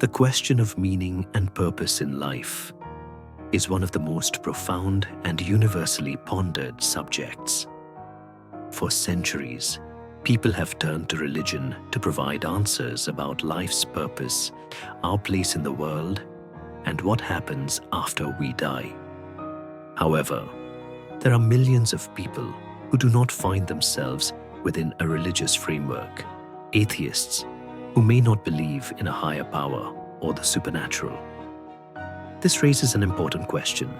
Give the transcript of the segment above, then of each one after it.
The question of meaning and purpose in life is one of the most profound and universally pondered subjects. For centuries, people have turned to religion to provide answers about life's purpose, our place in the world, and what happens after we die. However, there are millions of people who do not find themselves within a religious framework, atheists who may not believe in a higher power or the supernatural. This raises an important question.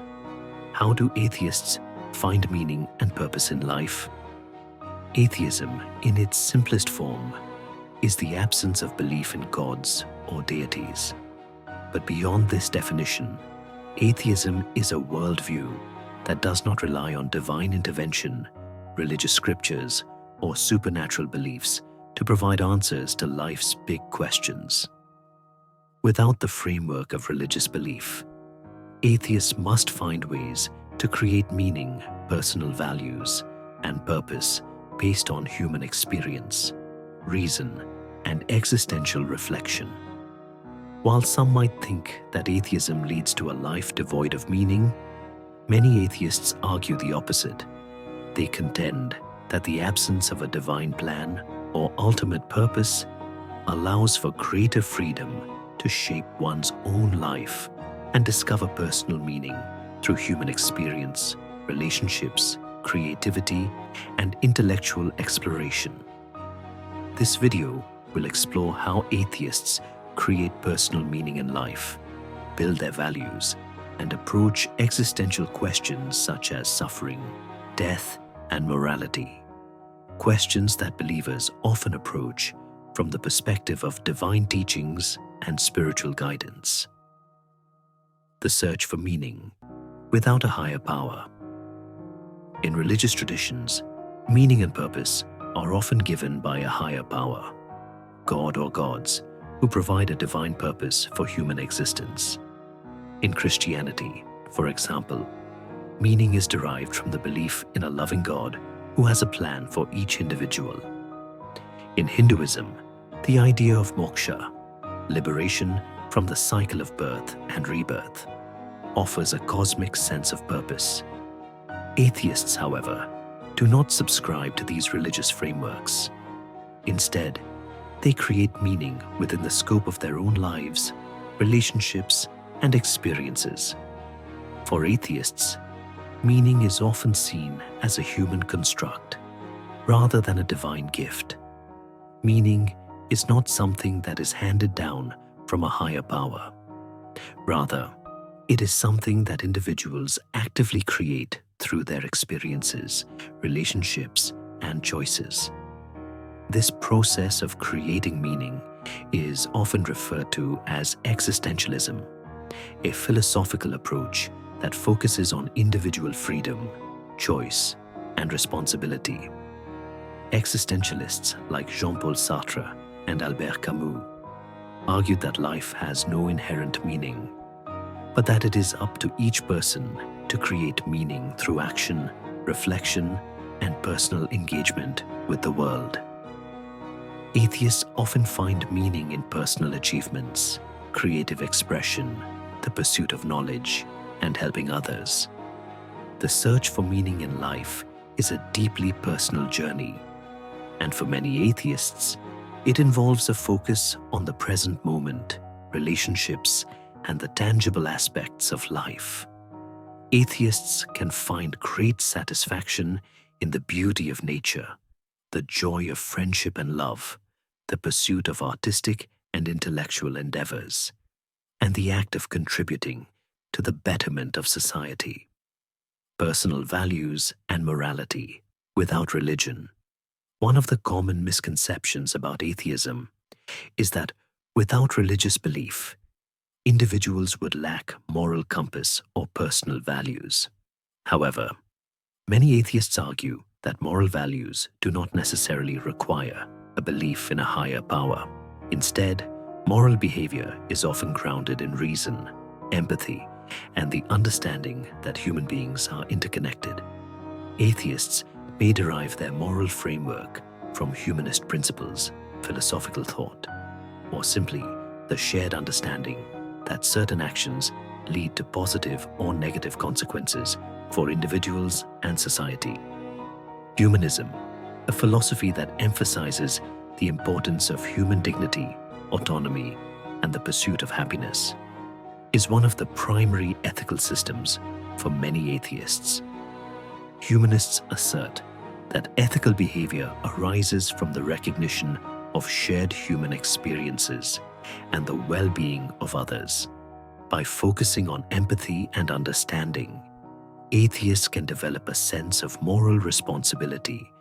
How do atheists find meaning and purpose in life? Atheism, in its simplest form, is the absence of belief in gods or deities. But beyond this definition, atheism is a worldview that does not rely on divine intervention, religious scriptures, or supernatural beliefs to provide answers to life's big questions. Without the framework of religious belief, atheists must find ways to create meaning, personal values, and purpose based on human experience, reason, and existential reflection. While some might think that atheism leads to a life devoid of meaning, many atheists argue the opposite. They contend that the absence of a divine plan or ultimate purpose allows for greater freedom to shape one's own life and discover personal meaning through human experience, relationships, creativity, and intellectual exploration. This video will explore how atheists create personal meaning in life, build their values, and approach existential questions such as suffering, death, and morality. Questions that believers often approach from the perspective of divine teachings and spiritual guidance. The search for meaning without a higher power. In religious traditions, meaning and purpose are often given by a higher power, God or gods, who provide a divine purpose for human existence. In Christianity, for example, meaning is derived from the belief in a loving God who has a plan for each individual. In Hinduism, the idea of moksha, liberation from the cycle of birth and rebirth, offers a cosmic sense of purpose. Atheists, however, do not subscribe to these religious frameworks. Instead, they create meaning within the scope of their own lives, relationships, and experiences. For atheists, meaning is often seen as a human construct rather than a divine gift. Meaning is not something that is handed down from a higher power. Rather, it is something that individuals actively create through their experiences, relationships, and choices. This process of creating meaning is often referred to as existentialism, a philosophical approach that focuses on individual freedom, choice, and responsibility. Existentialists like Jean-Paul Sartre and Albert Camus argued that life has no inherent meaning, but that it is up to each person to create meaning through action, reflection, and personal engagement with the world. Atheists often find meaning in personal achievements, creative expression, the pursuit of knowledge, and helping others. The search for meaning in life is a deeply personal journey, and for many atheists, it involves a focus on the present moment, relationships, and the tangible aspects of life. Atheists can find great satisfaction in the beauty of nature, the joy of friendship and love, the pursuit of artistic and intellectual endeavors, and the act of contributing to the betterment of society. Personal values and morality without religion. One of the common misconceptions about atheism is that without religious belief, individuals would lack moral compass or personal values. However, many atheists argue that moral values do not necessarily require a belief in a higher power. Instead, moral behavior is often grounded in reason, empathy, and the understanding that human beings are interconnected. Atheists may derive their moral framework from humanist principles, philosophical thought, or simply the shared understanding that certain actions lead to positive or negative consequences for individuals and society. Humanism, a philosophy that emphasizes the importance of human dignity, autonomy, and the pursuit of happiness, is one of the primary ethical systems for many atheists. Humanists assert that ethical behavior arises from the recognition of shared human experiences and the well-being of others. By focusing on empathy and understanding, atheists can develop a sense of moral responsibility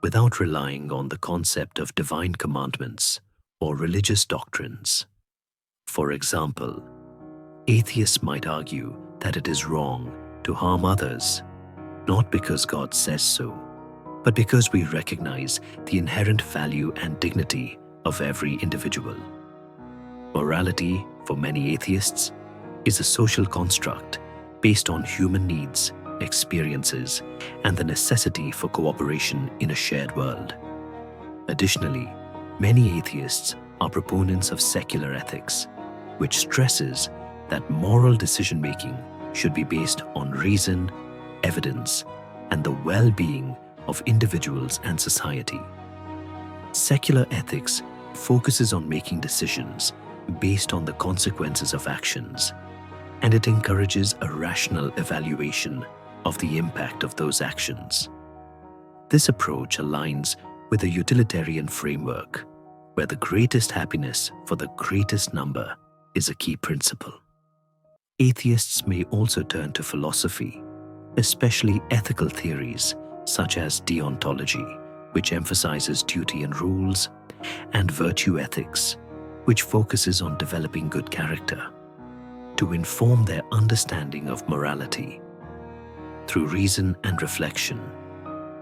without relying on the concept of divine commandments or religious doctrines. For example, atheists might argue that it is wrong to harm others, not because God says so, but because we recognize the inherent value and dignity of every individual. Morality, for many atheists, is a social construct based on human needs, experiences, and the necessity for cooperation in a shared world. Additionally, many atheists are proponents of secular ethics, which stresses that moral decision-making should be based on reason, evidence, and the well-being of individuals and society. Secular ethics focuses on making decisions based on the consequences of actions, and it encourages a rational evaluation of the impact of those actions. This approach aligns with a utilitarian framework, where the greatest happiness for the greatest number is a key principle. Atheists may also turn to philosophy, especially ethical theories such as deontology, which emphasizes duty and rules, and virtue ethics, which focuses on developing good character, to inform their understanding of morality. Through reason and reflection,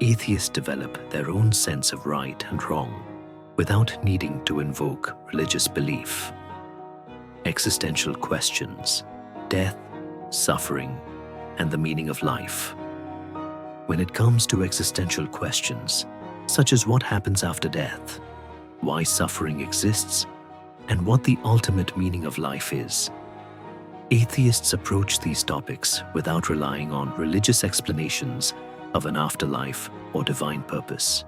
atheists develop their own sense of right and wrong without needing to invoke religious belief. Existential questions, death, suffering, and the meaning of life. When it comes to existential questions, such as what happens after death, why suffering exists, and what the ultimate meaning of life is, atheists approach these topics without relying on religious explanations of an afterlife or divine purpose.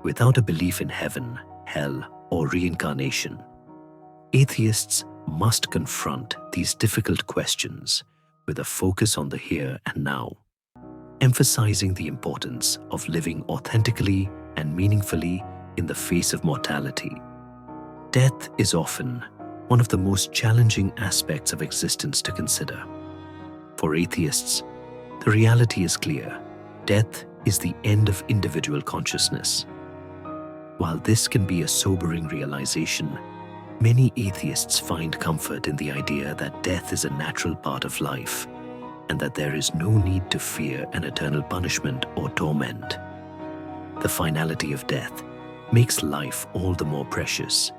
Without a belief in heaven, hell, or reincarnation, atheists must confront these difficult questions with a focus on the here and now, emphasizing the importance of living authentically and meaningfully in the face of mortality. Death is often one of the most challenging aspects of existence to consider. For atheists, the reality is clear: death is the end of individual consciousness. While this can be a sobering realization, many atheists find comfort in the idea that death is a natural part of life and that there is no need to fear an eternal punishment or torment. The finality of death makes life all the more precious,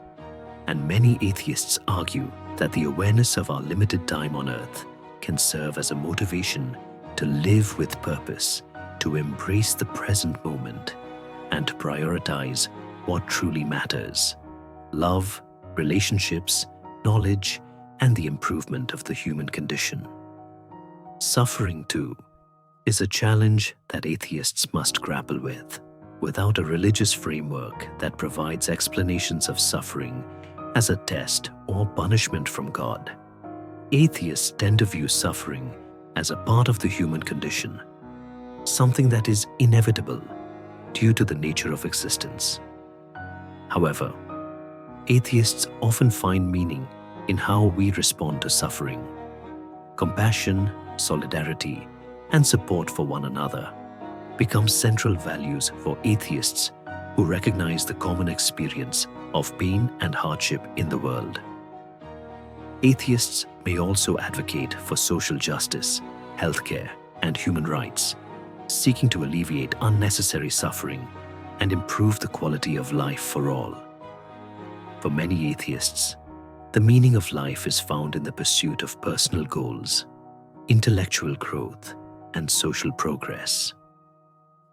and many atheists argue that the awareness of our limited time on earth can serve as a motivation to live with purpose, to embrace the present moment, and to prioritize what truly matters: love, relationships, knowledge, and the improvement of the human condition. Suffering, too, is a challenge that atheists must grapple with. Without a religious framework that provides explanations of suffering as a test or punishment from God, atheists tend to view suffering as a part of the human condition, something that is inevitable due to the nature of existence. However, atheists often find meaning in how we respond to suffering. Compassion, solidarity, and support for one another become central values for atheists who recognize the common experience of pain and hardship in the world. Atheists may also advocate for social justice, healthcare, and human rights, seeking to alleviate unnecessary suffering and improve the quality of life for all. For many atheists, the meaning of life is found in the pursuit of personal goals, intellectual growth, and social progress.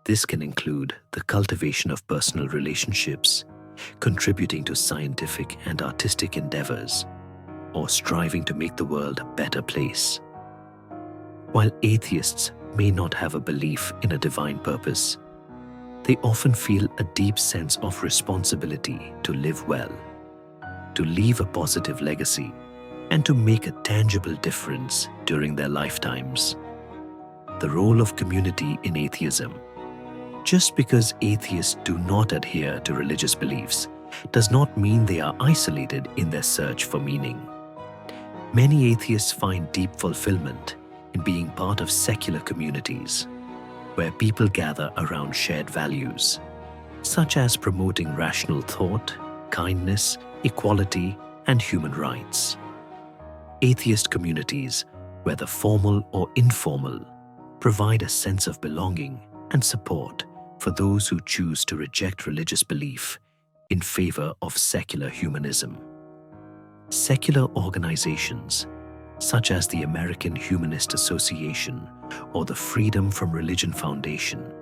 This can include the cultivation of personal relationships, contributing to scientific and artistic endeavors, or striving to make the world a better place. While atheists may not have a belief in a divine purpose, they often feel a deep sense of responsibility to live well, to leave a positive legacy, and to make a tangible difference during their lifetimes. The role of community in atheism. Just because atheists do not adhere to religious beliefs does not mean they are isolated in their search for meaning. Many atheists find deep fulfillment in being part of secular communities, where people gather around shared values, such as promoting rational thought, kindness, equality, and human rights. Atheist communities, whether formal or informal, provide a sense of belonging and support for those who choose to reject religious belief in favor of secular humanism. Secular organizations, such as the American Humanist Association or the Freedom from Religion Foundation,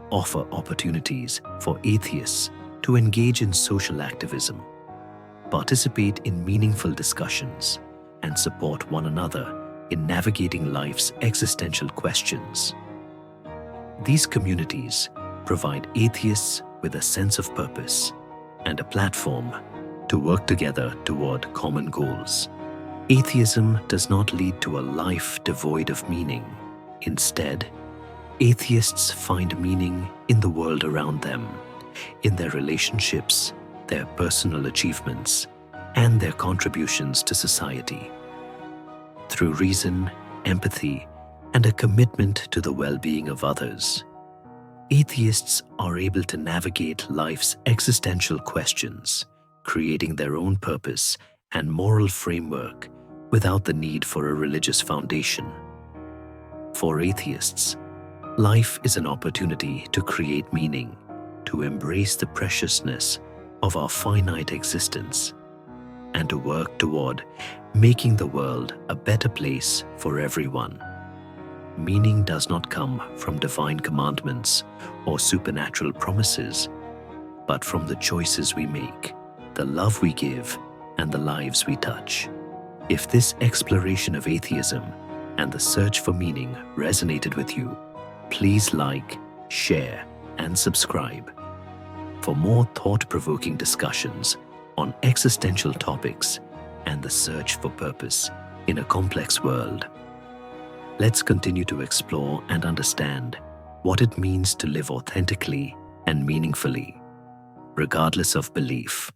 offer opportunities for atheists to engage in social activism, participate in meaningful discussions, and support one another in navigating life's existential questions. These communities provide atheists with a sense of purpose and a platform to work together toward common goals. Atheism does not lead to a life devoid of meaning. Instead, atheists find meaning in the world around them, in their relationships, their personal achievements, and their contributions to society. Through reason, empathy, and a commitment to the well-being of others, atheists are able to navigate life's existential questions, creating their own purpose and moral framework without the need for a religious foundation. For atheists, life is an opportunity to create meaning, to embrace the preciousness of our finite existence, and to work toward making the world a better place for everyone. Meaning does not come from divine commandments or supernatural promises, but from the choices we make, the love we give, and the lives we touch. If this exploration of atheism and the search for meaning resonated with you, please like, share, and subscribe. For more thought-provoking discussions on existential topics and the search for purpose in a complex world, let's continue to explore and understand what it means to live authentically and meaningfully, regardless of belief.